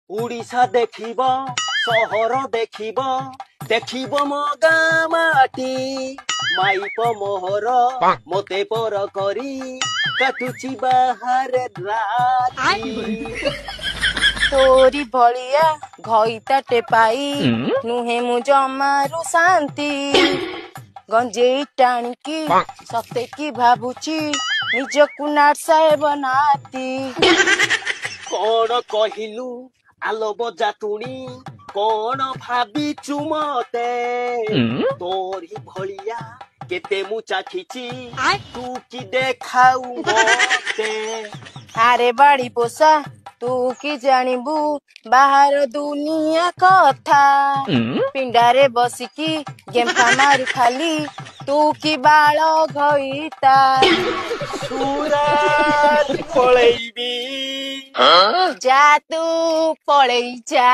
उड़ीसा देखिब सहर देखिब देखिब मो गाँ माटी माइप मोहर मते पर करी काटुची बाहर राती तोरी भलिया घईता टेपाई नुहे मु जमारू शांति गंजेई टाणिकी सते की भाबुची निजकु नाट साहेब नाती कौन कहिलु आलो बजातुणी कौन भाबिचु मते तोरी भलिया केते मु चाखिची तू की देखाऊ मते आरे बाड़ी पोसा तू की जानिबू बाहर दुनिया कथा पिंडारे बसिकी गेम्फा मारू खाली तू की बाल घईता सुरात पळैबी जा तू पळै जा